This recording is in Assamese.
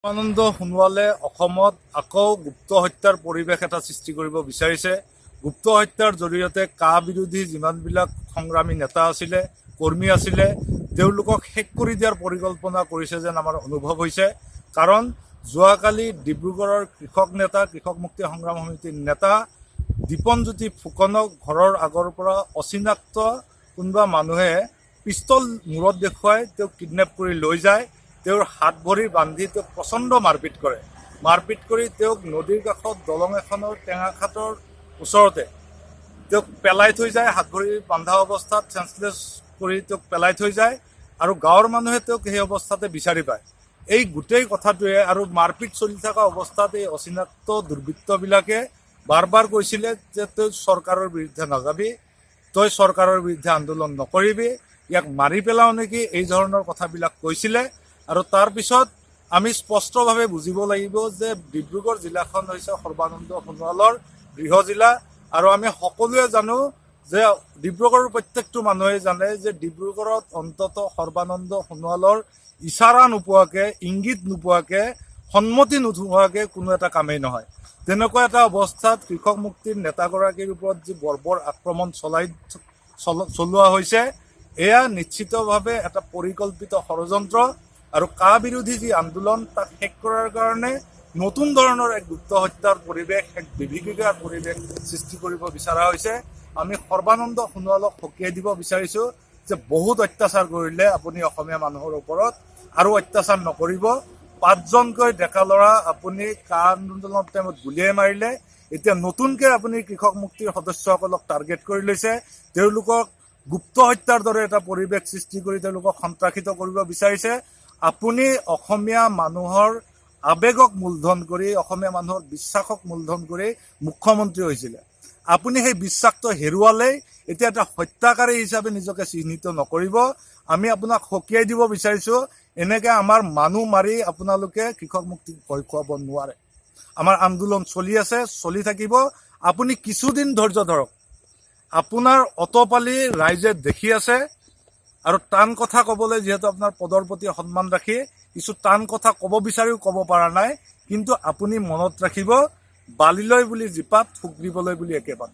আনন্দ সোণোৱালে অসমত আকৌ গুপ্ত হত্যাৰ পৰিৱেশ এটা সৃষ্টি কৰিব বিচাৰিছে। গুপ্ত হত্যাৰ জৰিয়তে কা বিৰোধী যিমানবিলাক সংগ্ৰামী নেতা আছিলে, কৰ্মী আছিলে, তেওঁলোকক শেষ কৰি দিয়াৰ পৰিকল্পনা কৰিছে যেন আমাৰ অনুভৱ হৈছে। কাৰণ যোৱাকালি ডিব্ৰুগড়ৰ কৃষক নেতা, কৃষক মুক্তি সংগ্ৰাম সমিতিৰ নেতা দীপনজ্যোতি ফুকনক ঘৰৰ আগৰ পৰা অচিনাক্ত কোনোবা মানুহে পিষ্টল মূৰত দেখুৱাই তেওঁক কিডনেপ কৰি লৈ যায়। তেওঁৰ হাত ভৰি বান্ধি তেওঁক প্ৰচণ্ড মাৰপিট কৰে। মাৰপিট কৰি তেওঁক নদীৰ কাষত দলং এখনৰ টেঙাখাটৰ ওচৰতে তেওঁক পেলাই থৈ যায়। হাত ভৰি বান্ধা অৱস্থাত চেঞ্চলেছ কৰি তেওঁক পেলাই থৈ যায় আৰু গাঁৱৰ মানুহে তেওঁক সেই অৱস্থাতে বিচাৰি পায়। এই গোটেই কথাটোৱে আৰু মাৰপিট চলি থকা অৱস্থাত এই অচিনাক্ত দুৰ্বৃত্তবিলাকে বাৰ বাৰ কৈছিলে যে তই চৰকাৰৰ বিৰুদ্ধে নাযাবি, তই চৰকাৰৰ বিৰুদ্ধে আন্দোলন নকৰিবি, ইয়াক মাৰি পেলাও নেকি, এই ধৰণৰ কথাবিলাক কৈছিলে। আৰু তাৰপিছত আমি স্পষ্টভাৱে বুজিব লাগিব যে ডিব্ৰুগড় জিলাখন হৈছে সৰ্বানন্দ সোণোৱালৰ গৃহ জিলা। আৰু আমি সকলোৱে জানো যে ডিব্ৰুগড়ৰ প্ৰত্যেকটো মানুহে জানে যে ডিব্ৰুগড়ত অন্তত সৰ্বানন্দ সোণোৱালৰ ইচাৰা নোপোৱাকৈ, ইংগিত নোপোৱাকৈ, সন্মতি নোহোৱাকৈ কোনো এটা কামেই নহয়। তেনেকুৱা এটা অৱস্থাত কৃষক মুক্তিৰ নেতাগৰাকীৰ ওপৰত যি বৰ্বৰ আক্ৰমণ চলোৱা হৈছে, এয়া নিশ্চিতভাৱে এটা পৰিকল্পিত ষড়যন্ত্ৰ। আৰু কা বিৰোধী যি আন্দোলন তাক শেষ কৰাৰ কাৰণে নতুন ধৰণৰ এক গুপ্ত হত্যাৰ পৰিৱেশ, এক বিভীষিকাৰ পৰিৱেশ সৃষ্টি কৰিব বিচৰা হৈছে। আমি সৰ্বানন্দ সোণোৱালক সকীয়াই দিব বিচাৰিছোঁ যে বহুত অত্যাচাৰ কৰিলে আপুনি অসমীয়া মানুহৰ ওপৰত, আৰু অত্যাচাৰ নকৰিব। 5জনকৈ ডেকা ল'ৰা আপুনি কা আন্দোলনৰ টাইমত গুলীয়াই মাৰিলে। এতিয়া নতুনকৈ আপুনি কৃষক মুক্তিৰ সদস্যসকলক টাৰ্গেট কৰি লৈছে। তেওঁলোকক গুপ্ত হত্যাৰ দৰে এটা পৰিৱেশ সৃষ্টি কৰি তেওঁলোকক সন্ত্ৰাসিত কৰিব বিচাৰিছে। আপুনি অসমীয়া মানুহৰ আৱেগক মূলধন কৰি, অসমীয়া মানুহৰ বিশ্বাসক মূলধন কৰি মুখ্যমন্ত্ৰী হৈছিলে। আপুনি সেই বিশ্বাসটো হেৰুৱালেই। এতিয়া এটা হত্যাকাৰী হিচাপে নিজকে চিহ্নিত নকৰিব। আমি আপোনাক সকীয়াই দিব বিচাৰিছোঁ, এনেকৈ আমাৰ মানুহ মাৰি আপোনালোকে কৃষক মুক্তিক ভয় খুৱাব নোৱাৰে। আমাৰ আন্দোলন চলি আছে, চলি থাকিব। আপুনি কিছুদিন ধৈৰ্য ধৰক। আপোনাৰ অতপালি ৰাইজে দেখি আছে। আৰু টান কথা ক'বলৈ যিহেতু আপোনাৰ পদৰ প্ৰতি সন্মান ৰাখি কিছু টান কথা ক'ব বিচাৰিও ক'ব পৰা নাই। কিন্তু আপুনি মনত ৰাখিব, বালিলৈ বুলি জীপাত, থুক দিবলৈ বুলি একেপাত।